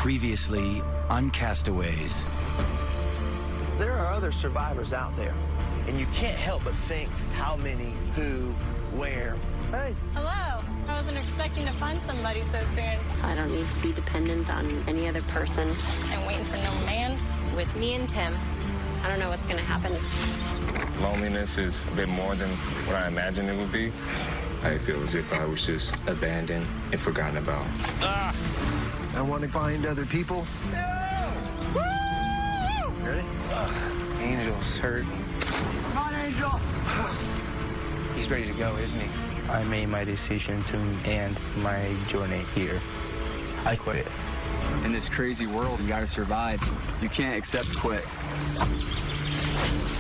Previously on Castaways. There are other survivors out there, and you can't help but think how many, who, where. Hey. Hello. I wasn't expecting to find somebody so soon. I don't need to be dependent on any other person. I'm waiting for no man. With me and Tim, I don't know what's going to happen. Loneliness is a bit more than what I imagined it would be. I feel as if I was just abandoned and forgotten about. I want to find other people. No! Woo! Ready? Angel's hurt. Come on, Angel. He's ready to go, isn't he? I made my decision to end my journey here. I quit. In this crazy world, you gotta survive. You can't accept quit.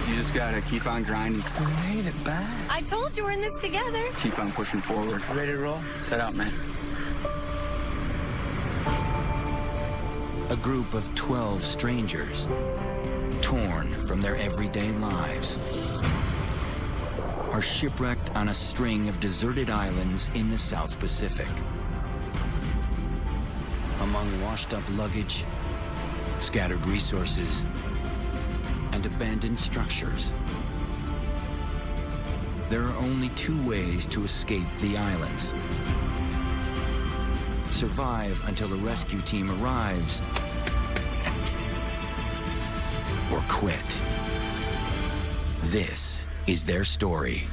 You just gotta keep on grinding. We made it back. I told you we're in this together. Keep on pushing forward. Ready to roll? Set out, man. A group of 12 strangers, torn from their everyday lives, are shipwrecked on a string of deserted islands in the South Pacific. Among washed-up luggage, scattered resources, and abandoned structures, there are only two ways to escape the islands. Survive until a rescue team arrives, or quit. This is their story.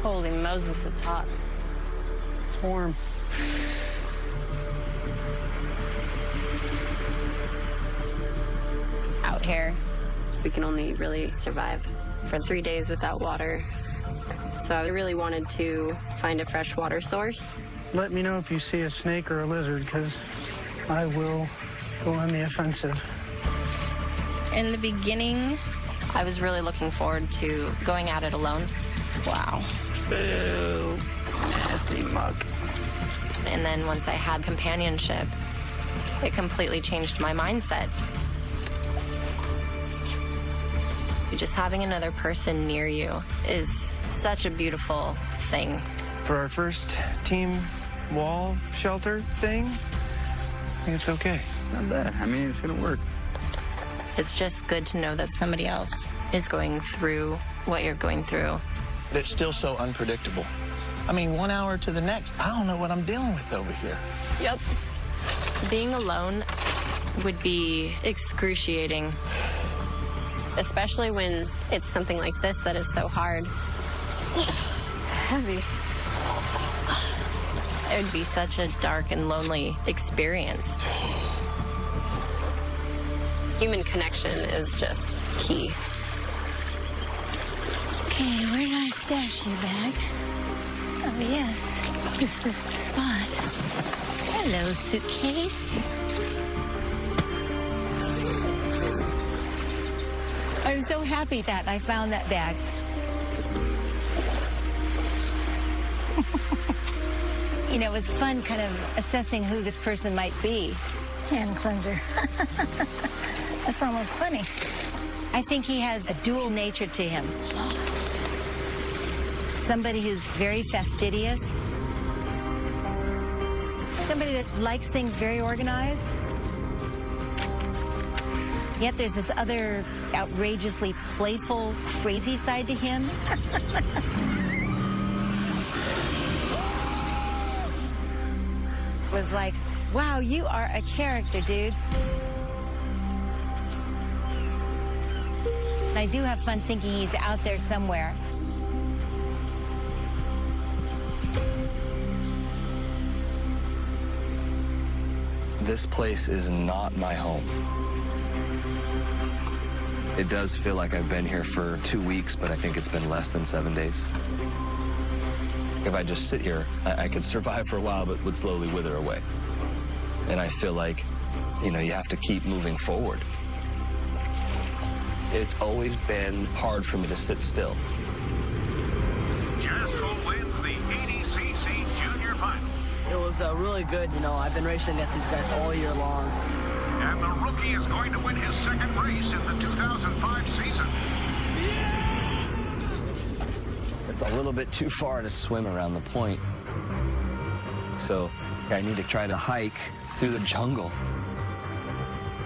Holy Moses, it's hot. It's warm. Out here, we can only really survive for 3 days without water. So I really wanted to find a fresh water source. Let me know if you see a snake or a lizard, because I will go on the offensive. In the beginning, I was really looking forward to going at it alone. wow. Boo. Nasty mug. And then once I had companionship, it completely changed my mindset. Just having another person near you is such a beautiful thing. For our first team wall shelter thing, I think it's okay. Not bad. I mean, it's gonna work. It's just good to know that somebody else is going through what you're going through. But it's still so unpredictable. I mean, 1 hour to the next, I don't know what I'm dealing with over here. Yep. Being alone would be excruciating, especially when it's something like this that is so hard. It's heavy. It would be such a dark and lonely experience. Human connection is just key. Okay, where did I stash your bag? Oh, yes. This is the spot. Hello, suitcase. I'm so happy that I found that bag. You know, it was fun kind of assessing who this person might be. Hand cleanser. That's almost funny. I think he has a dual nature to him. Somebody who's very fastidious. Somebody that likes things very organized. Yet there's this other outrageously playful, crazy side to him. It was like, wow, you are a character, dude. And I do have fun thinking he's out there somewhere. This place is not my home. It does feel like I've been here for 2 weeks, but I think it's been less than 7 days. If I just sit here, I could survive for a while, but would slowly wither away. And I feel like, you know, you have to keep moving forward. It's always been hard for me to sit still. Jaskell wins the 80cc Junior Final. It was really good. You know, I've been racing against these guys all year long. And the rookie is going to win his second race in the 2005 season. It's a little bit too far to swim around the point. So I need to try to hike through the jungle.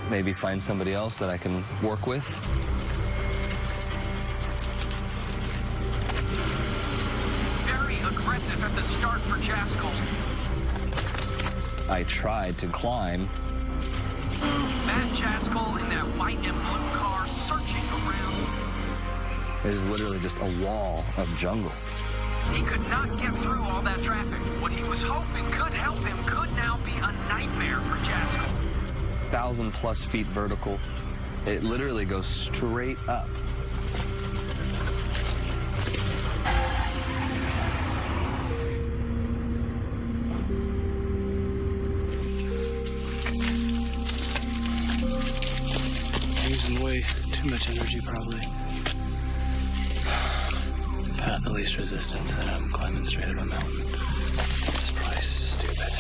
Maybe find somebody else that I can work with. Very aggressive at the start for Jaskell. I tried to climb. Matt Jaskell in that white and blue car searching around. There's literally just a wall of jungle. He could not get through all that traffic. What he was hoping could help him could now be a nightmare for Jaskell. 1,000+ feet vertical. It literally goes straight up. Using way too much energy, probably. Path of least resistance, and I'm climbing straight up a mountain. It's probably stupid.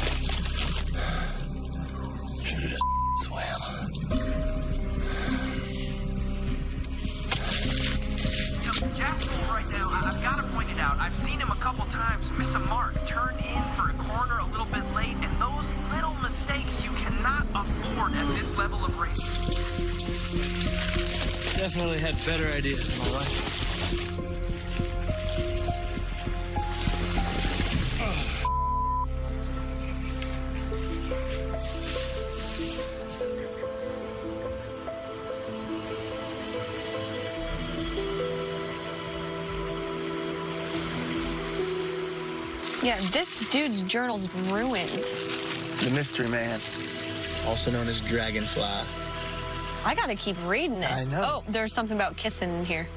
Should have just swam. Jaskell right now, I've got to point it out. I've seen him a couple times miss a mark, turn in for a corner a little bit late, and those little mistakes you cannot afford at this level of racing. Definitely had better ideas in my life. Yeah, this dude's journal's ruined. The mystery man, also known as Dragonfly. I gotta keep reading this. I know. Oh, there's something about kissing in here.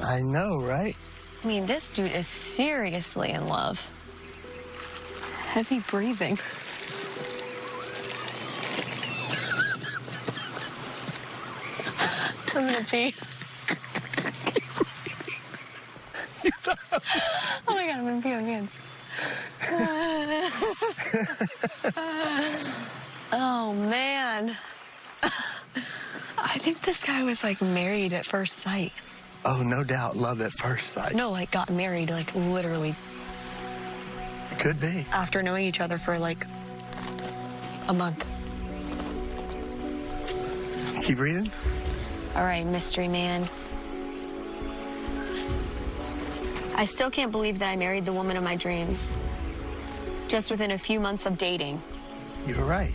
I know, right? I mean, this dude is seriously in love. Heavy breathing. I'm gonna pee. Oh my God, I'm gonna pee on your hands. Oh, man. I think this guy was, like, married at first sight. Oh, no doubt. Love at first sight. No, like, got married, like, literally. It could be. After knowing each other for, like, a month. Keep reading. All right, mystery man. I still can't believe that I married the woman of my dreams. Just within a few months of dating. You were right.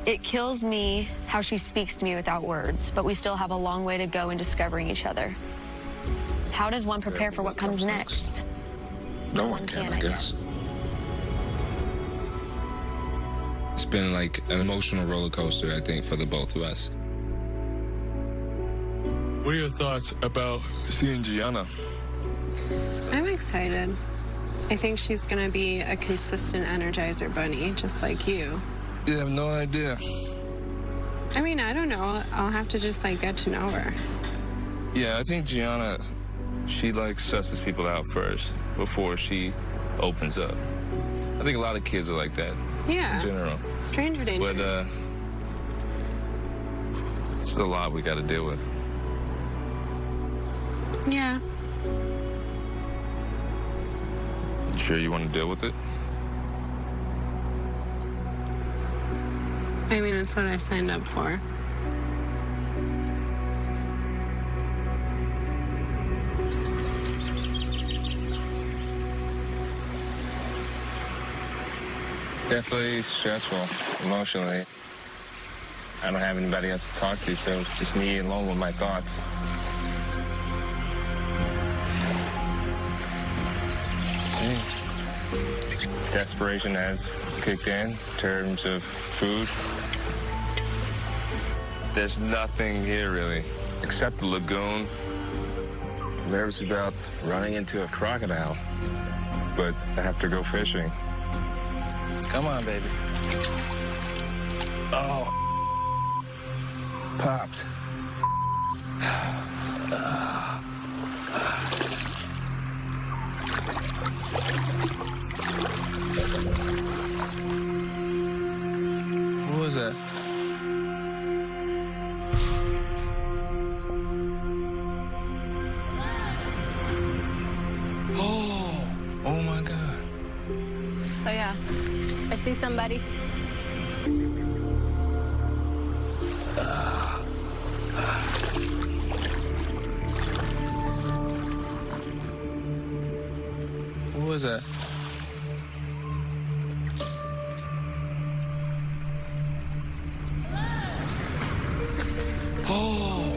It kills me how she speaks to me without words, but we still have a long way to go in discovering each other. How does one prepare for what comes next? No one can, I guess. It's been like an emotional roller coaster, I think, for the both of us. What are your thoughts about seeing Gianna? I'm excited. I think she's going to be a consistent Energizer bunny, just like you. You have no idea. I mean, I don't know. I'll have to just, like, get to know her. Yeah, I think Gianna, she, like, susses people out first before she opens up. I think a lot of kids are like that. Yeah. In general. Stranger danger. But, it's a lot we got to deal with. Yeah. You sure you want to deal with it? I mean, it's what I signed up for. It's definitely stressful, emotionally. I don't have anybody else to talk to, so it's just me alone with my thoughts. Desperation has kicked in terms of food. There's nothing here, really, except the lagoon. I'm nervous about running into a crocodile, but I have to go fishing. Come on, baby. Oh. Popped. What was that? Oh my God. Oh, yeah. I see somebody. What was that? Oh,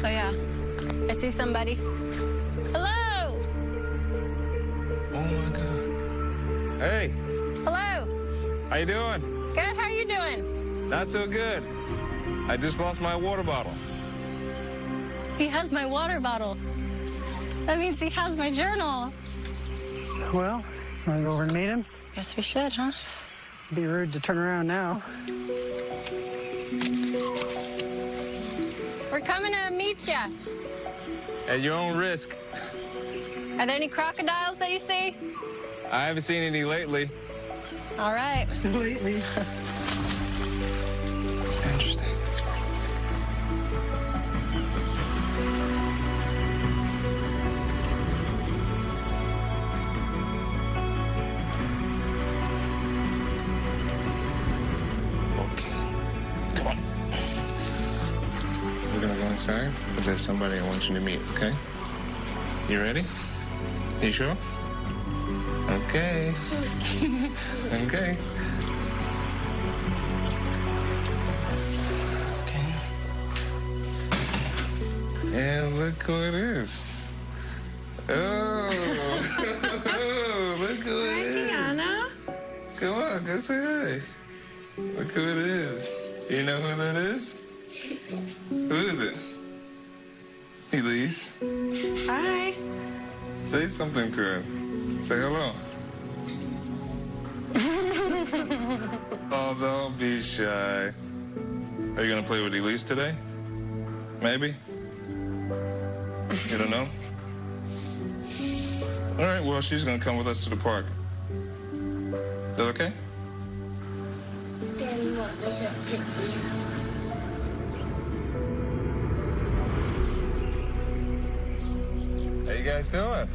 yeah. I see somebody. Hello! Oh my God. Hey, Hello! how you doing? Good, how are you doing? Not so good. I just lost my water bottle. He has my water bottle. That means he has my journal. Well, want to go over and meet him? Guess we should, huh? Be rude to turn around now. We're coming to meet you. At your own risk. Are there any crocodiles that you see? I haven't seen any lately. All right. Lately. Interesting. Come on. We're gonna go inside, but there's somebody I want you to meet, okay? You ready? You sure? Okay. Okay. Okay. And look who it is. Oh, look who it is. Tiana. Come on, go say hi. Look who it is. You know who that is? Who is it? Elise. Hi. Say something to her. Say hello. Oh, don't be shy. Are you gonna play with Elise today? Maybe? You don't know? All right, well, she's gonna come with us to the park. Is that okay? Then what was it? How you guys doing?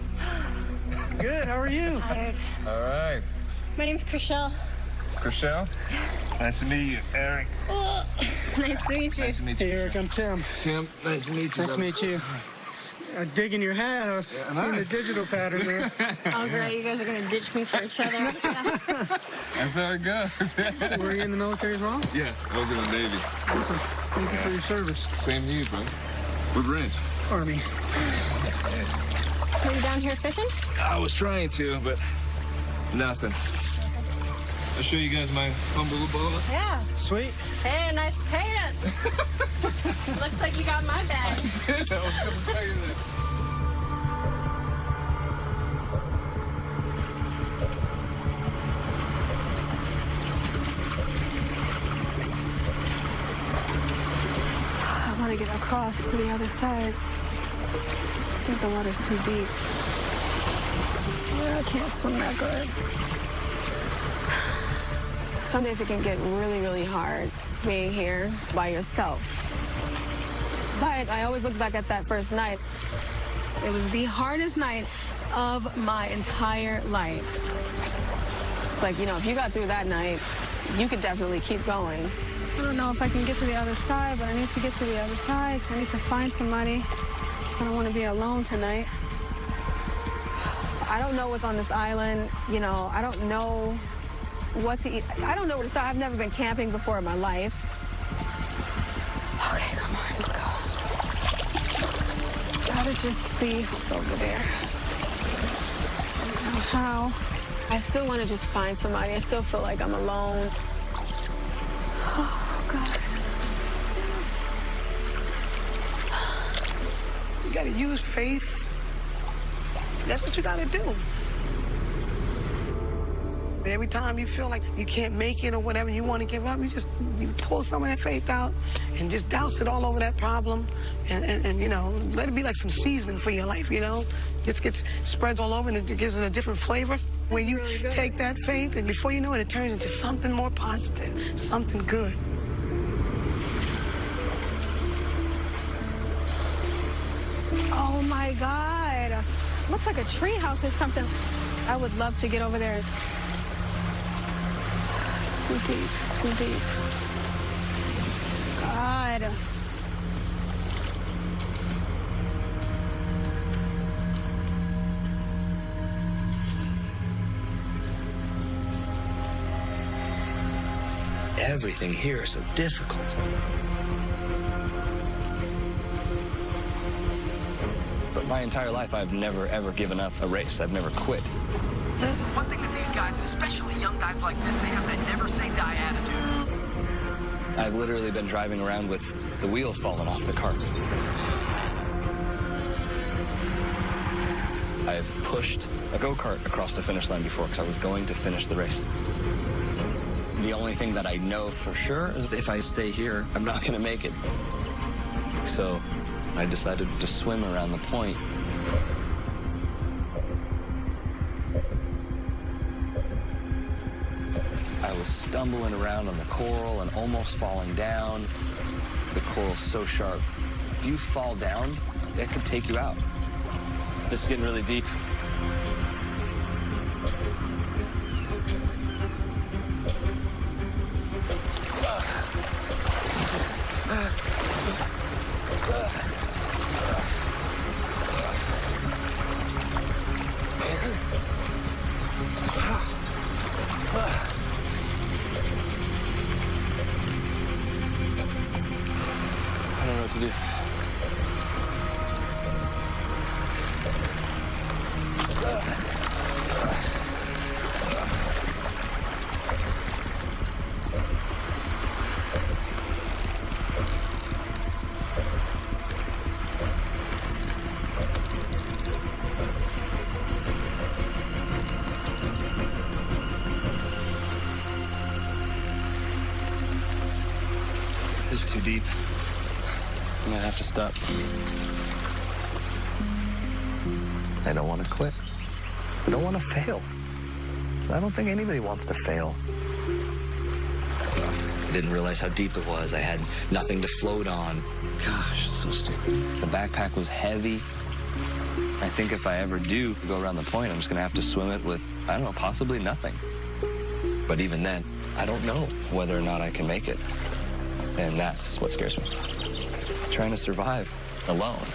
Good, how are you? Tired. All right. My name's Chriselle. Chriselle? Nice to meet you. Eric. Nice to meet you. Nice to meet you. Hey, Eric, I'm Tim. Tim, nice to meet you. Nice to meet you. Digging your hat. I was seeing the nice. digital pattern there. Oh, great. You guys are going to ditch me for each other. Yeah. That's how it goes. Were you in the military as well? Yes, I was in the Navy. Awesome. Thank you for your service. Same to you, bro. What ranch? Army. Are you down here fishing? I was trying to, but nothing. I'll show you guys my humble abode. Yeah. Sweet. Hey, nice pants. Looks like you got my bag. I was going to tell you that. I want to get across to the other side. I think the water's too deep. Yeah, I can't swim that good. Some days it can get really, really hard being here by yourself. But I always look back at that first night. It was the hardest night of my entire life. It's like, you know, if you got through that night, you could definitely keep going. I don't know if I can get to the other side, but I need to get to the other side because I need to find somebody. I don't want to be alone tonight. I don't know what's on this island. You know, I don't know what to eat. I don't know where to start. I've never been camping before in my life. Okay, come on, let's go. Gotta just see what's over there. I don't know how. I still want to just find somebody. I still feel like I'm alone. Oh, God. You gotta use faith. That's what you gotta do. Every time you feel like you can't make it or whatever, you want to give up, you pull some of that faith out and just douse it all over that problem and you know, let it be like some seasoning for your life, you know? Just gets spreads all over and it gives it a different flavor. Where you take that faith and before you know it, it turns into something more positive, something good. Oh my God. Looks like a tree house or something. I would love to get over there. It's too deep. It's too deep. God. Everything here is so difficult. But my entire life, I've never, ever given up a race. I've never quit. One thing that these guys, especially young guys like this, they have that never say die attitude. I've literally been driving around with the wheels falling off the cart. I've pushed a go-kart across the finish line before because I was going to finish the race. The only thing that I know for sure is if I stay here, I'm not going to make it. So I decided to swim around the point. I was stumbling around on the coral and almost falling down. The coral's so sharp. If you fall down, it could take you out. This is getting really deep. I don't know what to do. It's too deep. I'm gonna have to stop. I don't want to quit. I don't want to fail. I don't think anybody wants to fail. I didn't realize how deep it was. I had nothing to float on. Gosh, so stupid. The backpack was heavy. I think if I ever do go around the point, I'm just gonna have to swim it with, I don't know, possibly nothing. But even then, I don't know whether or not I can make it. And that's what scares me. Trying to survive alone.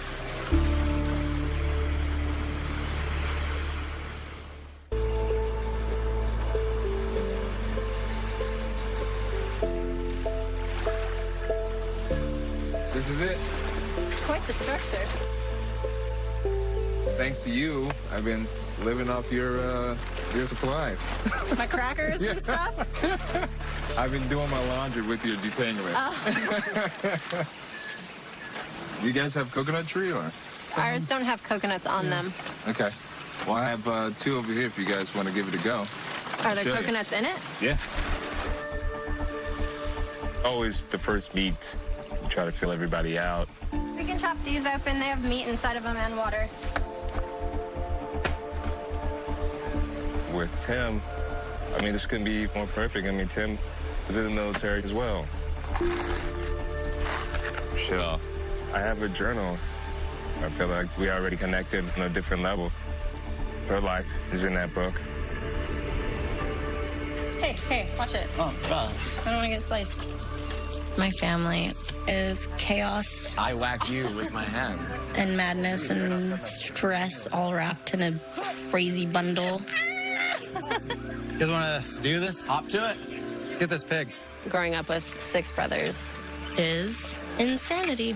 This is it. Quite the structure. Thanks to you, I've been living off your supplies. My crackers and stuff? I've been doing my laundry with your detangler. Oh. You guys have coconut tree or? Ours don't have coconuts on them. Okay. Well, I have 2 over here if you guys want to give it a go. Are there coconuts in it? Yeah. Always the first meet. You try to fill everybody out. We can chop these open. They have meat inside of them and water. With Tim, I mean, this couldn't be more perfect. I mean, Tim was in the military as well. Sure. I have a journal. I feel like we already connected on a different level. Her life is in that book. Hey, watch it. Oh, God. I don't want to get sliced. My family is chaos. I whack you with my hand. And madness and stress all wrapped in a crazy bundle. You guys want to do this? Hop to it. Let's get this pig. Growing up with 6 brothers Is insanity.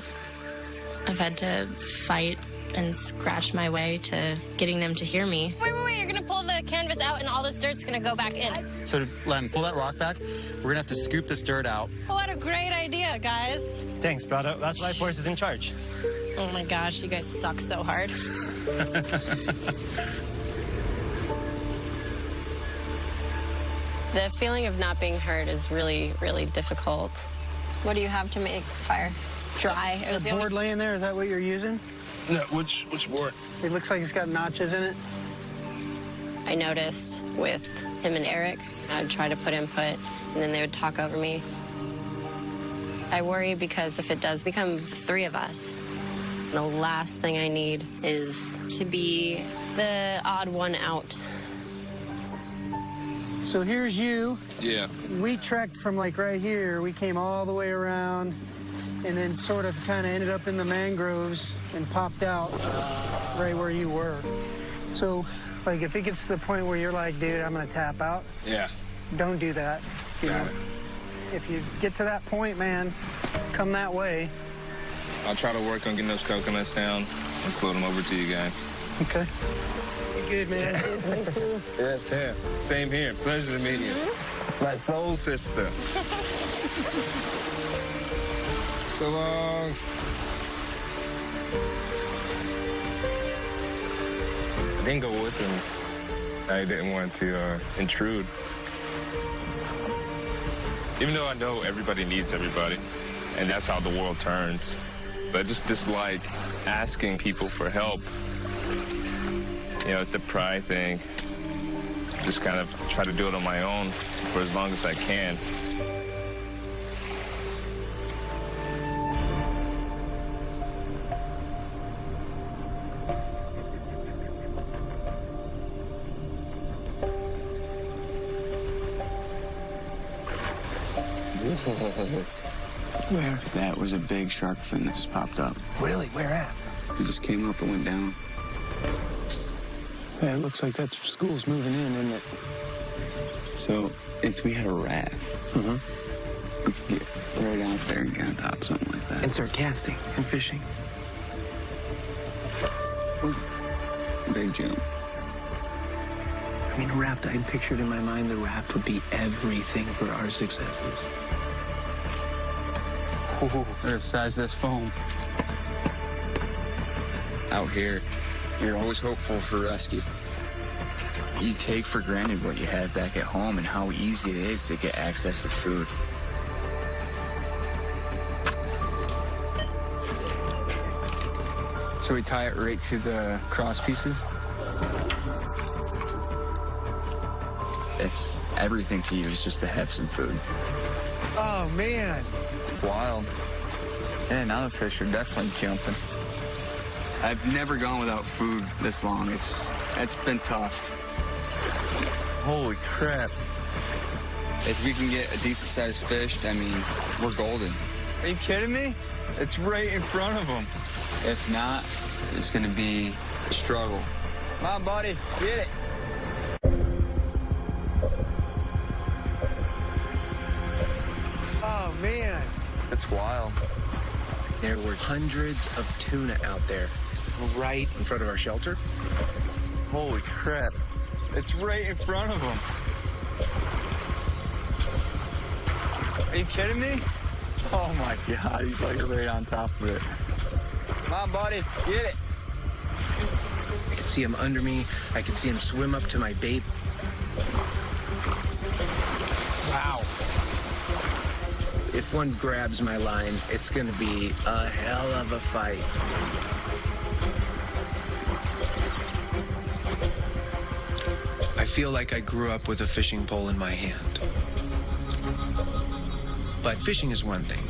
I've had to fight and scratch my way to getting them to hear me. Wait, you're gonna pull the canvas out and all this dirt's gonna go back in. So, Len, pull that rock back. We're going to have to scoop this dirt out. Oh, what a great idea, guys. Thanks, brother. That's Life Force is in charge. Oh my gosh, you guys suck so hard. The feeling of not being heard is really, really difficult. What do you have to make fire? Dry. It was the board laying there, is that what you're using? Yeah, which board? It looks like it's got notches in it. I noticed with him and Eric, I'd try to put input, and then they would talk over me. I worry because if it does become 3 of us, the last thing I need is to be the odd one out. So here's you. Yeah. We trekked from like right here. We came all the way around and then sort of kind of ended up in the mangroves and popped out right where you were. So, like, if it gets to the point where you're like, dude, I'm going to tap out. Yeah. Don't do that. You know? If you get to that point, man, come that way. I'll try to work on getting those coconuts down and float them over to you guys. Okay. Good, man. Yeah. Same here. Pleasure to meet you. My soul sister. So long. I didn't go with him. I didn't want to intrude. Even though I know everybody needs everybody, and that's how the world turns. But I just dislike asking people for help. You know, it's the pride thing. Just kind of try to do it on my own for as long as I can. Where? That was a big shark fin that just popped up. Really? Where at? It just came up and went down. Yeah, it looks like that school's moving in, isn't it? So, if we had a raft, we could get right out there and get on top of something like that. And start casting and fishing. Ooh, big jump. I mean, a raft, I pictured in my mind the raft would be everything for our successes. Look at the size of this foam. Out here, you're always hopeful for rescue. You take for granted what you have back at home and how easy it is to get access to food. So we tie it right to the cross pieces? It's everything to you is just to have some food. Oh, man. Wild. Yeah, now the fish are definitely jumping. I've never gone without food this long. It's been tough. Holy crap. If we can get a decent-sized fish, I mean, we're golden. Are you kidding me? It's right in front of them. If not, it's going to be a struggle. Come on, buddy. Get it. Oh, man. That's wild. There were hundreds of tuna out there, right in front of our shelter. Holy crap. It's right in front of them. Are you kidding me? Oh my God, he's like right on top of it. Come on, buddy, get it. I could see him under me. I could see him swim up to my bait. Wow. If one grabs my line, it's going to be a hell of a fight. I feel like I grew up with a fishing pole in my hand. But fishing is one thing.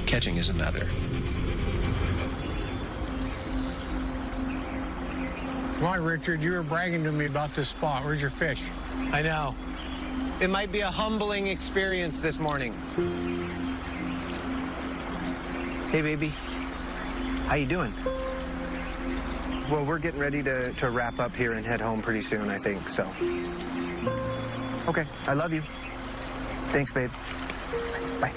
Catching is another. Why, Richard, you were bragging to me about this spot. Where's your fish? I know. It might be a humbling experience this morning. Hey, baby. How you doing? Well, we're getting ready to wrap up here and head home pretty soon, I think, so. Okay, I love you. Thanks, babe. Bye.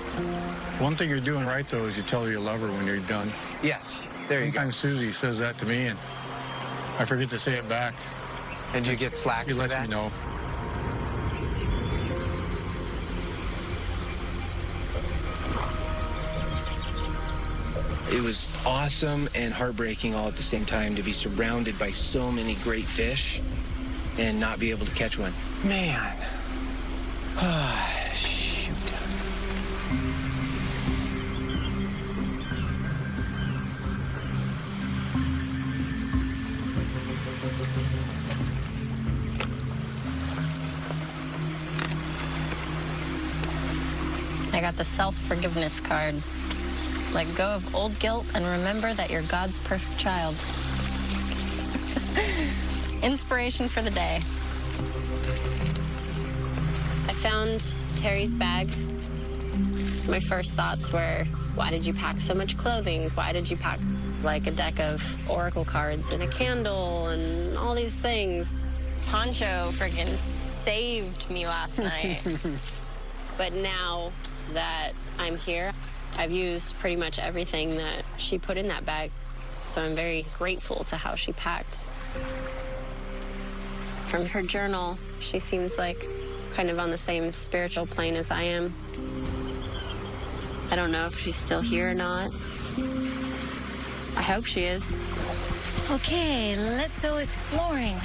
One thing you're doing right, though, is you tell her you love her when you're done. Yes, there you go. Sometimes Susie says that to me, and I forget to say it back. And you get slack She for lets that? me know. It was awesome and heartbreaking all at the same time to be surrounded by so many great fish and not be able to catch one. Man, I got the self-forgiveness card. Let go of old guilt and remember that you're God's perfect child. Inspiration for the day. I found Terry's bag. My first thoughts were, why did you pack so much clothing? Why did you pack like a deck of oracle cards and a candle and all these things? Poncho friggin' saved me last night. But now that I'm here, I've used pretty much everything that she put in that bag. So I'm very grateful to how she packed. From her journal, she seems like kind of on the same spiritual plane as I am. I don't know if she's still here or not. I hope she is. Okay, let's go exploring.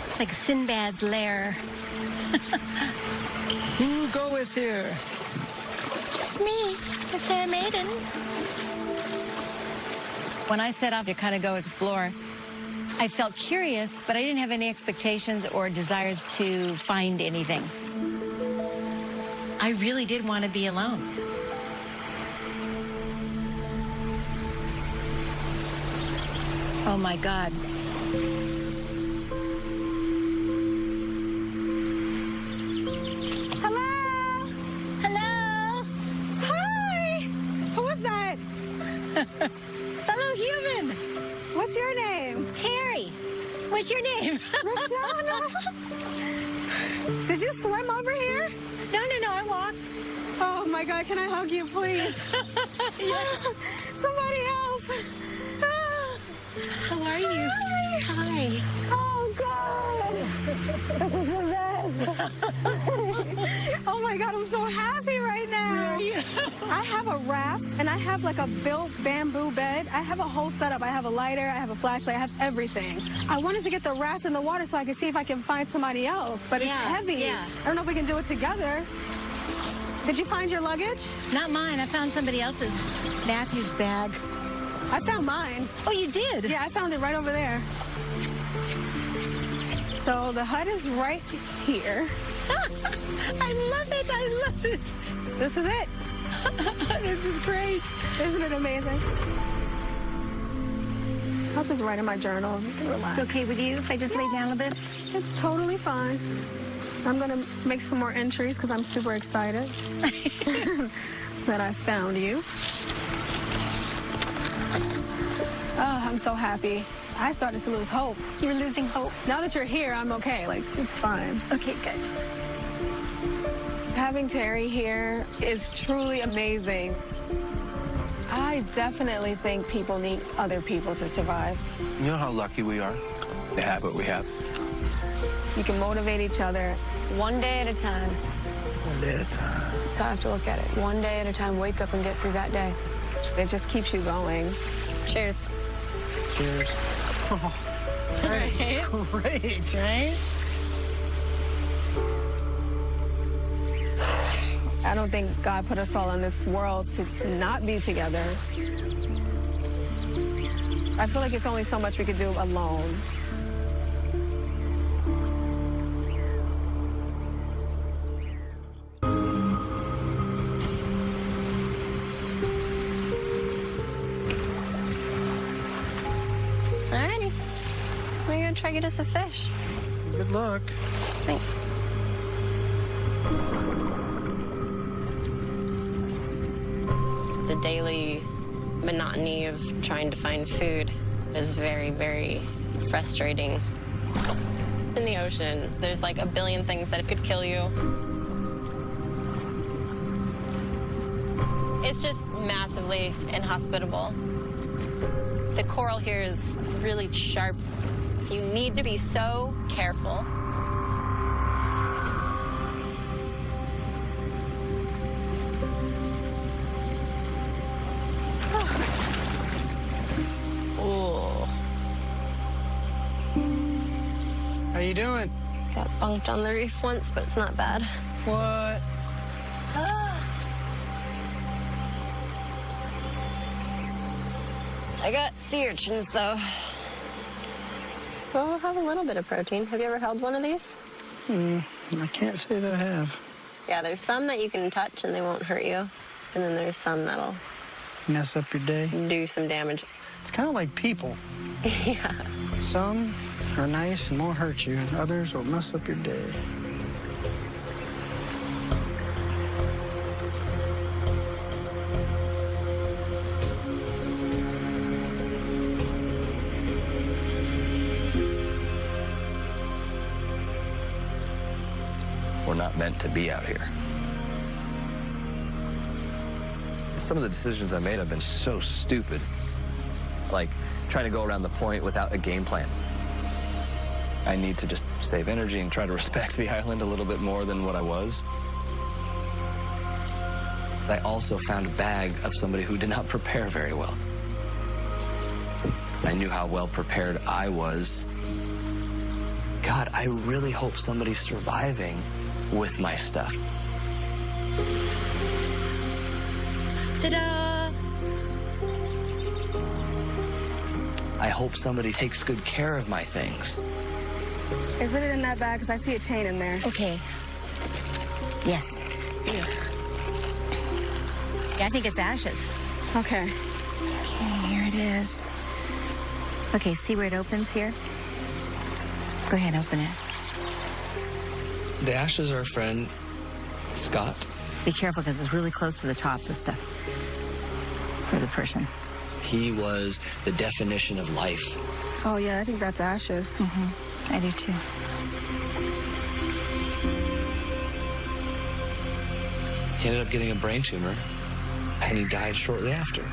It's like Sinbad's lair. Who goeth here? It's just me, the fair maiden. When I set off to kind of go explore, I felt curious, but I didn't have any expectations or desires to find anything. I really did want to be alone. Oh my God. Hello? Hello? Hi! Who is that? Hello, human. What's your name? Terry. What's your name? Roshana. Did you swim over here? No, I walked. Oh my God, can I hug you, please? Yes. Somebody else. How are you? Hi. Oh, God. This is the best. Oh my God, I'm so happy right now. I have a raft and I have like a built bamboo bed. I have a whole setup. I have a lighter, I have a flashlight, I have everything. I wanted to get the raft in the water so I could see if I can find somebody else, but it's heavy. Yeah. I don't know if we can do it together. Did you find your luggage? Not mine. I found somebody else's. Matthew's bag. I found mine. Oh, you did? Yeah, I found it right over there. So the hut is right here. I love it. I love it. This is it. This is great. Isn't it amazing? I'll just write in my journal. You can relax. It's okay with you if I just lay down a bit? It's totally fine. I'm going to make some more entries because I'm super excited that I found you. Oh, I'm so happy. I started to lose hope. You were losing hope? Now that you're here, I'm okay. Like, it's fine. Okay, good. Having Terry here is truly amazing. I definitely think people need other people to survive. You know how lucky we are to have what we have? You can motivate each other. One day at a time. One day at a time. So I have to look at it. One day at a time, wake up and get through that day. It just keeps you going. Cheers. Cheers. Oh, great. Great. Right? I don't think God put us all in this world to not be together. I feel like it's only so much we could do alone. Alrighty. We're gonna try to get us a fish. Good luck. Thanks. The daily monotony of trying to find food is very, very frustrating. In the ocean, there's like a billion things that could kill you. It's just massively inhospitable. The coral here is really sharp. You need to be so careful. Ooh. How you doing? Got bunked on the reef once, but it's not bad. What? I got sea urchins, though. Well, we'll have a little bit of protein. Have you ever held one of these? I can't say that I have. Yeah, there's some that you can touch and they won't hurt you. And then there's some that'll Mess up your day. do some damage. It's kind of like people. Yeah. Some are nice and won't hurt you. Others will mess up your day. We're not meant to be out here. Some of the decisions I made have been so stupid. Like trying to go around the point without a game plan. I need to just save energy and try to respect the island a little bit more than what I was. I also found a bag of somebody who did not prepare very well. I knew how well prepared I was. God, I really hope somebody's surviving with my stuff. Ta-da! I hope somebody takes good care of my things. Is it in that bag? Because I see a chain in there. Okay. Yes. Here. Yeah, I think it's ashes. Okay. Okay, here it is. Okay, see where it opens here? Go ahead, open it. The ashes are a friend, Scott. Be careful because it's really close to the top, the stuff. For the person. He was the definition of life. Oh, yeah, I think that's ashes. Mm-hmm. I do, too. He ended up getting a brain tumor, and he died shortly after.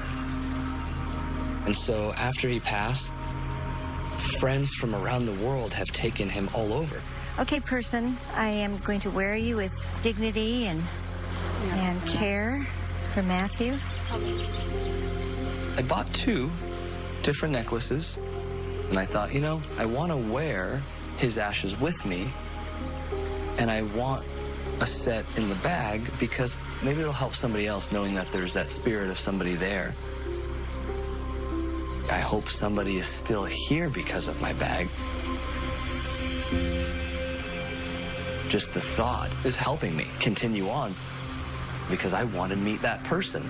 And so after he passed, friends from around the world have taken him all over. Okay, person, I am going to wear you with dignity and care for Matthew. I bought 2 different necklaces, and I thought, you know, I want to wear his ashes with me, and I want a set in the bag because maybe it'll help somebody else knowing that there's that spirit of somebody there. I hope somebody is still here because of my bag. Just the thought is helping me continue on because I want to meet that person.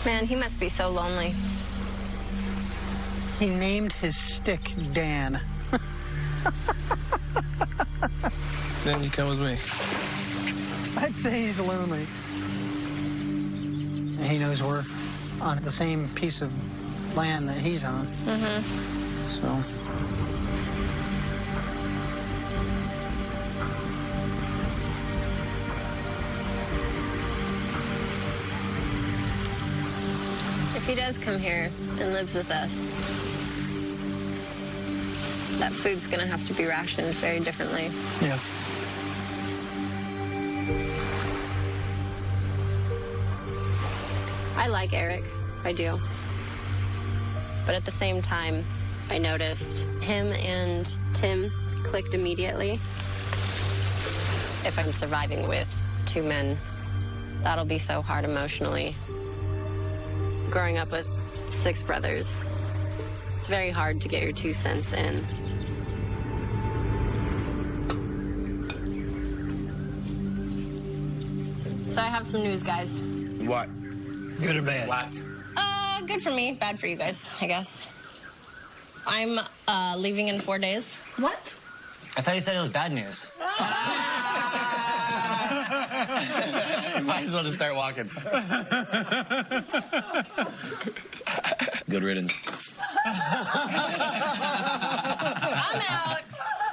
Man, he must be so lonely. He named his stick Dan. Then you come with me. I'd say he's lonely. And he knows we're on the same piece of land that he's on. Mm-hmm. So. If he does come here and lives with us, that food's gonna have to be rationed very differently. Yeah. I like Eric, I do. But at the same time, I noticed him and Tim clicked immediately. If I'm surviving with 2 men, that'll be so hard emotionally. Growing up with 6 brothers, it's very hard to get your 2 cents in. So I have some news, guys. What? Good or bad? What? Good for me, bad for you guys, I guess. I'm leaving in 4 days. What? I thought you said it was bad news. Might as well just start walking. Good riddance. I'm out.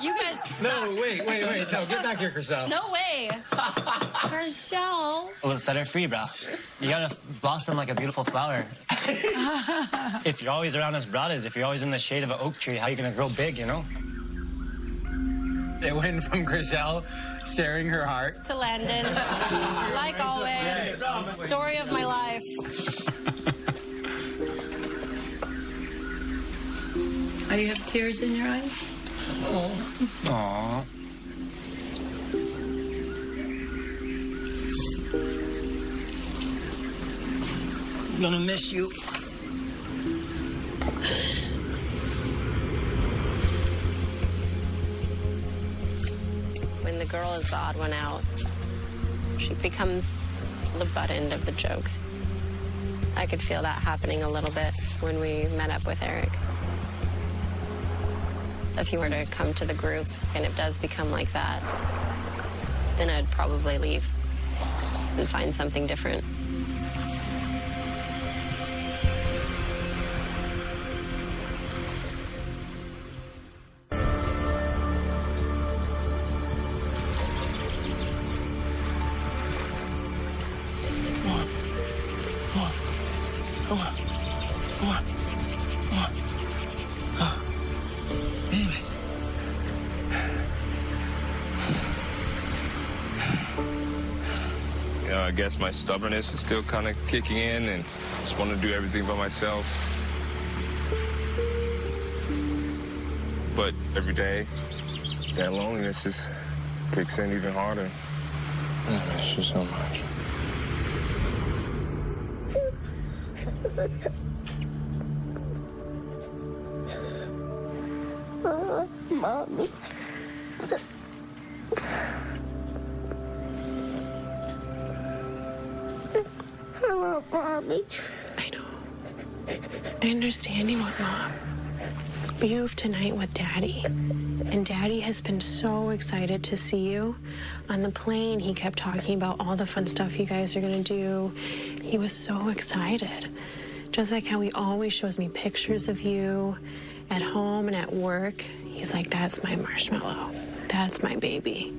You guys suck. No, wait. No, get back here, Chriselle. No way. Chriselle. Well, let's set her free, bro. You gotta blossom like a beautiful flower. If you're always around us brothers, if you're always in the shade of an oak tree, how you gonna grow big, you know? It went from Chriselle sharing her heart to Landon. Like always, story of my life. Oh, you have tears in your eyes? Aww. I'm gonna miss you. When the girl is the odd one out, she becomes the butt end of the jokes. I could feel that happening a little bit when we met up with Eric. If he were to come to the group and it does become like that, then I'd probably leave and find something different. I guess my stubbornness is still kind of kicking in and just want to do everything by myself. But every day, that loneliness just kicks in even harder. I miss you so much. Mommy. Hello, Mommy. I know. I understand you want Mom. But you have tonight with Daddy. And Daddy has been so excited to see you. On the plane, he kept talking about all the fun stuff you guys are gonna do. He was so excited. Just like how he always shows me pictures of you at home and at work. He's like, that's my marshmallow. That's my baby.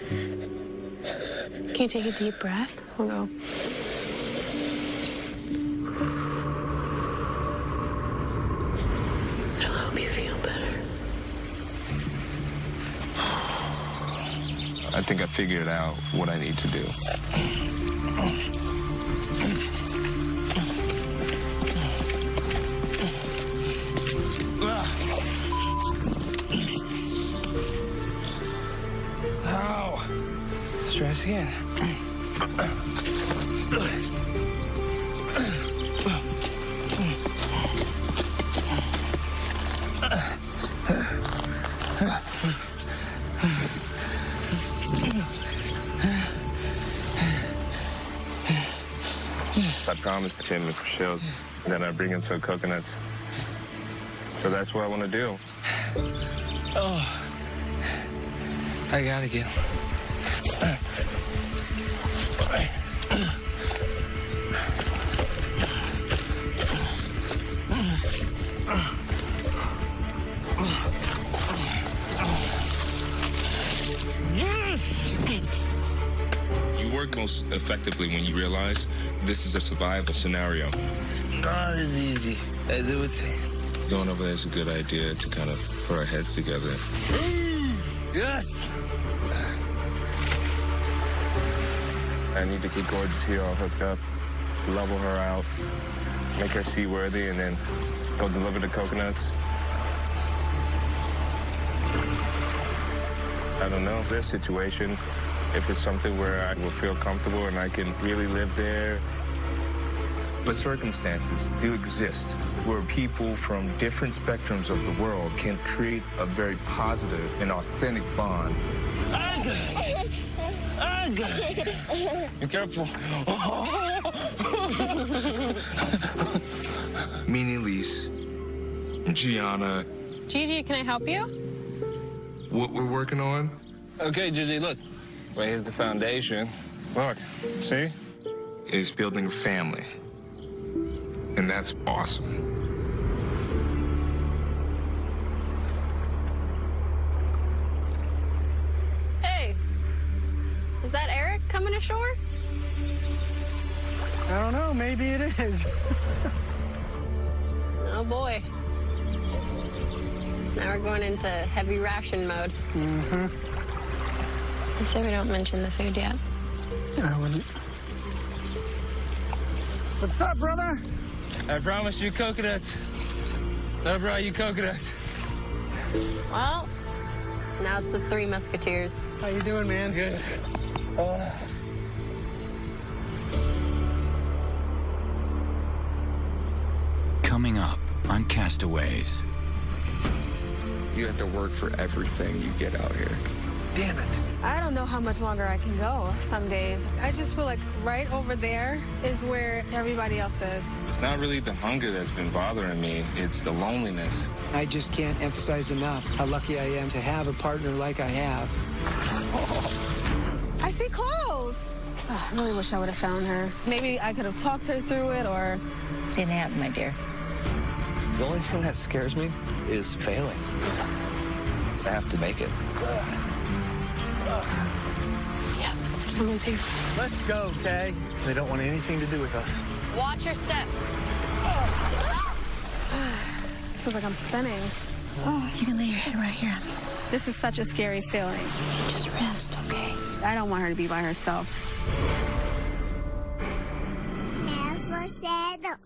Can you take a deep breath? We'll go. It'll help you feel better. I think I figured out what I need to do. Ow. Let's try this again. I promised him and Chriselle that I'd bring him some coconuts. So that's what I want to do. Oh, I gotta get him. You work most effectively when you realize this is a survival scenario. Not as easy as it would seem. Going over there is a good idea to kind of put our heads together. Yes. I need to get Gorgeous here all hooked up, level her out, make her seaworthy, and then go deliver the coconuts. I don't know this situation, if it's something where I will feel comfortable and I can really live there. But circumstances do exist where people from different spectrums of the world can create a very positive and authentic bond. Be careful. Me and Elise, Gianna. Gigi, can I help you? What we're working on? Okay, Gigi, look. Well, here's the foundation. Look, see? Is building a family. And that's awesome. Hey, is that Eric coming ashore? I don't know, maybe it is. Oh boy. Now we're going into heavy ration mode. Mm-hmm. I say we don't mention the food yet. I wouldn't. What's up, brother? I promised you coconuts. I brought you coconuts. Well, now it's the Three Musketeers. How you doing, man? Good. Coming up on Castaways. You have to work for everything you get out here. Damn it. I don't know how much longer I can go some days. I just feel like right over there is where everybody else is. It's not really the hunger that's been bothering me. It's the loneliness. I just can't emphasize enough how lucky I am to have a partner like I have. I see clothes. Oh, I really wish I would have found her. Maybe I could have talked her through it or... Didn't happen, my dear. The only thing that scares me is failing. I have to make it. Yeah, someone's here. Let's go, Kay. They don't want anything to do with us. Watch your step. Feels like I'm spinning. Oh, you can lay your head right here. This is such a scary feeling. Just rest, okay? I don't want her to be by herself. Never said